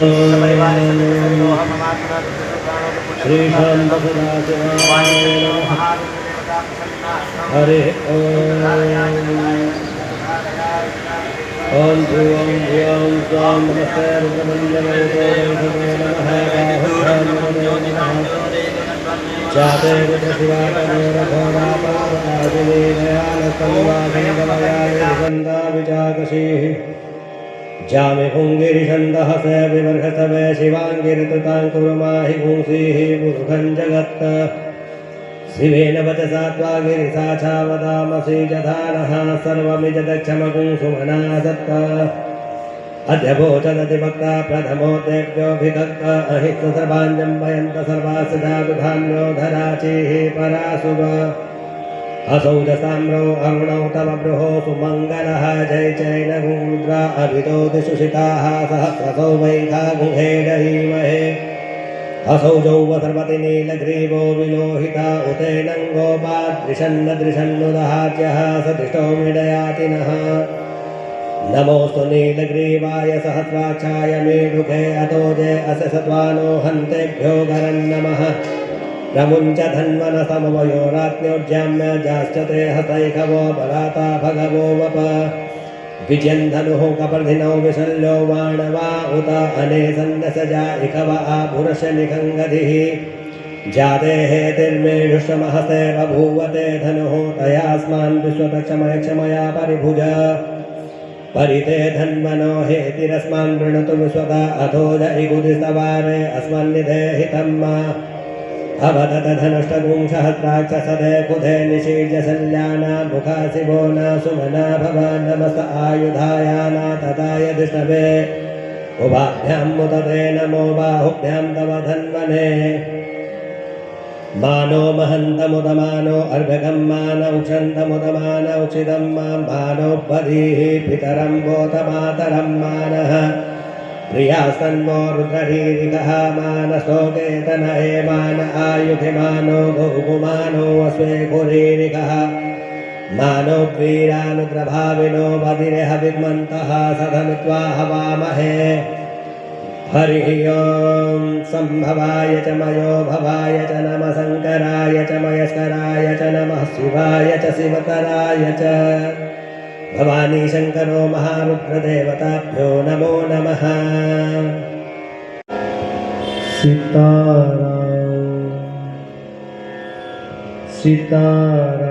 श्री शांत हरे ओम ध्रुवं धियं स्वां नमस्ते जाते विचाकशीः जामे पुंगिरिषन्दः स विवर्षसवे शिवाङ्गिरतुतां कुर्माहि पुंसीः पुरुषं जगत् शिवेन वचसा त्वागिरिसा वदामसि जधानः सर्वमिजदक्षमगुं सुमना दत्त अद्य भोजनतिभक्ता प्रथमोऽतेभ्योऽभिदत्त अहित्व सर्वाञ्जं वयन्त सर्वासदा विधान्यो धराचेः परासुव असौ च साम्रो अरुणौ तव बृहो सुमङ्गलः जय चैनगुरुद्रा अभितो दिशुषिताः सहस्रसौ वैखा गुहेडहीमहे असौ जौ सर्वति नीलग्रीवो विलोहिता उतेनङ्गोपादृशन्न दृशन्नुदहाज्यः सतिष्ठो मीडयातिनः नमोऽस्तु नीलग्रीवाय सहस्राक्षाय मेढुके अतो जय अस्य सत्वानो हन्तेभ्यो गरन्नमः रमुञ्च धन्वनसमवयो राज्ञोज्याम्य जाश्चते हतैखवो बलाता भगवो वप विजयन्धनुः कपर्धिनौ विशल्यो वाणवा उत अनेसन्दसजा इखव आभुरश निखङ्गधिः जाते हेतिर्मेढुषमहसे बभूवते धनुः तयास्मान् विश्वतक्षमयक्षमया परिभुज परिते धन्वनो हेतिरस्मान् वृणतु विश्वता अथोज इगुदिस्तवारे अस्मन्निधेहितं अवदत धनुष्टगुंसहस्राक्षसदे कुधे निषीड्य सल्याना मुखा शिवो न सुमना भव नमस्त आयुधायाना तथाय दिष्टवे उभाभ्यां मुदते नमो बाहुभ्यां तव धन्वने मानो महन्तमुदमानो अर्भगं मान उक्षन्तमुदमान उक्षितं मां मानो बधीः पितरं वोत मातरं मानः प्रियास्तन्वो रुद्रहीरिकः मानसोकेतन एमान आयुधिमानो गौगुमानो अश्वे कुरीरिकः मानो वीरानुग्रभाविनो बधिरेह विद्मन्तः सधमित्वा हवामहे हरिः ॐ सम्भवाय च मयो भवाय च नमः शङ्कराय च मयस्कराय च नमः शिवाय च शिवतराय च भवानी शंकरो महारुद्रदेवताभ्यो नमो नमः। सीताराम सीताराम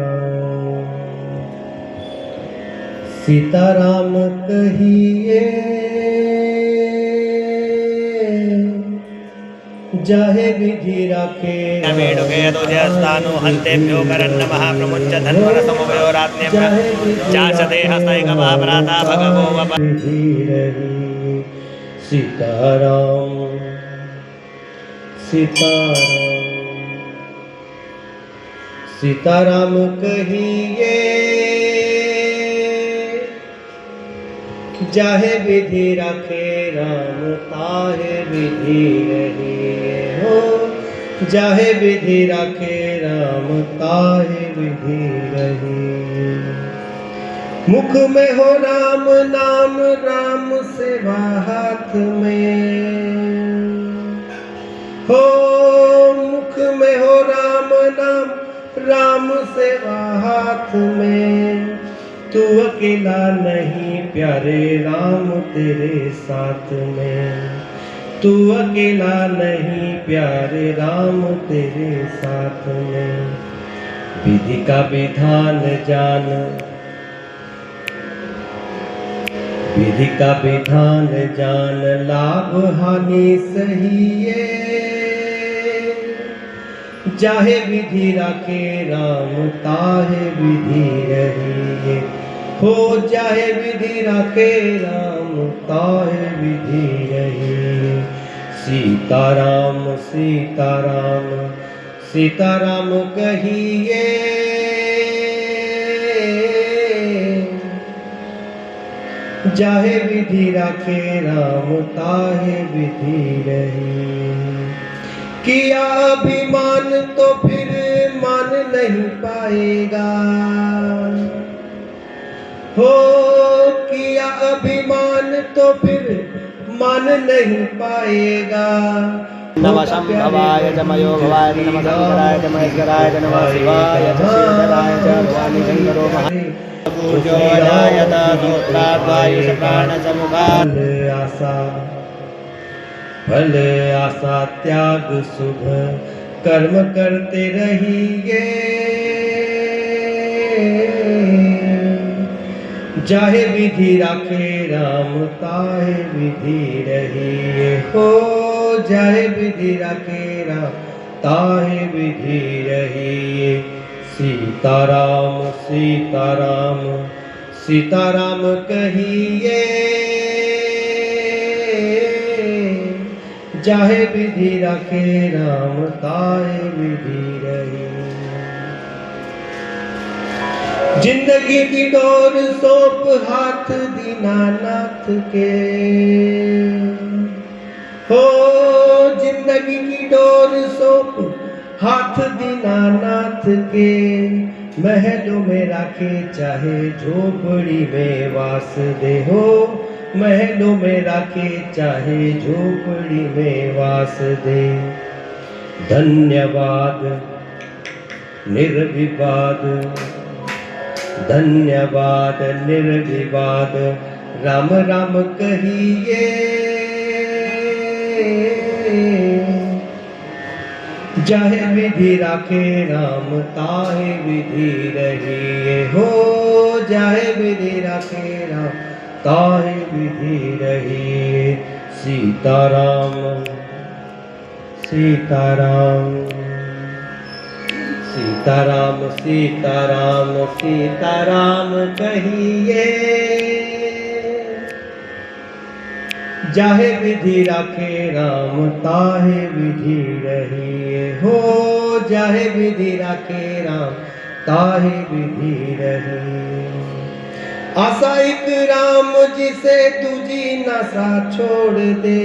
सीताराम कहिए जाहे विधि राखे मेढुके यदुजयस्तानु हन्तेभ्यो करन्नमः प्रमुच्च धन्वनसमवयो राज्ञेभ्यः चाशते हस्तैकमहाप्राता भगवो वप सीताराम सीताराम सीताराम कहिए जाहे विधि राखे राम ताहे विधि रहिए हो जाहे विधि राखे राम ताहे विधि रहिए मुख में हो राम नाम राम सेवा हाथ में हो मुख में हो राम नाम राम सेवा हाथ में तू अकेला नहीं प्यारे राम तेरे साथ में तू अकेला नहीं प्यारे राम तेरे साथ में विधि का विधान जान विधि का विधान जान लाभ हानि सही है जाहे विधि राखे राम ताहे विधि रहिए हो जाहे विधि राखे राम ताहे विधि रहिए सीताराम सीताराम सीताराम कहिए जाहे विधि राखे राम ताहे विधि रहिए किया अभिमान तो फिर मान नहीं पाएगा हो किया अभिमान तो फिर मान नहीं पाएगा। नमः शंभवाय च मयो भवाय च नमः शंकराय च महेश्वराय च नमः शिवाय च श्रीधराय च भवानी शंकरो महापूज्योऽजाय तोत्राद्वायुष प्राणसमुखा फल आशा त्याग शुभ कर्म करते रहिए। जाहे विधि राखे राम ताहे विधि रहिए हो। जाहे विधि राखे राम ताहे विधि रहिए। सीताराम सीताराम सीताराम कहिए। जाहे विधि राखे राम ताहे विधि रहिए। जिंदगी की डोर सौंप हाथ दीनानाथ के हो। जिंदगी की डोर सौंप हाथ दीनानाथ के। महलों में राखे चाहे झोपड़ी में वास दे हो। महलों में राखे चाहे झोपड़ी में वास दे। धन्यवाद निर्विवाद धन्यवाद निर्विवाद राम राम कहिए। जाहे विधि राखे राम ताहे विधि रहिए हो। जाहे विधि राखे राम ताहे विधि रहिए। सीताराम सीताराम सीताराम सीताराम सीताराम कहिए। जाहे विधि राखे राम ताहे विधि रहिए हो। जाहे विधि राखे राम ताहे विधि रहिए। आशा एक राम जिसे तुझी नशा छोड़ दे।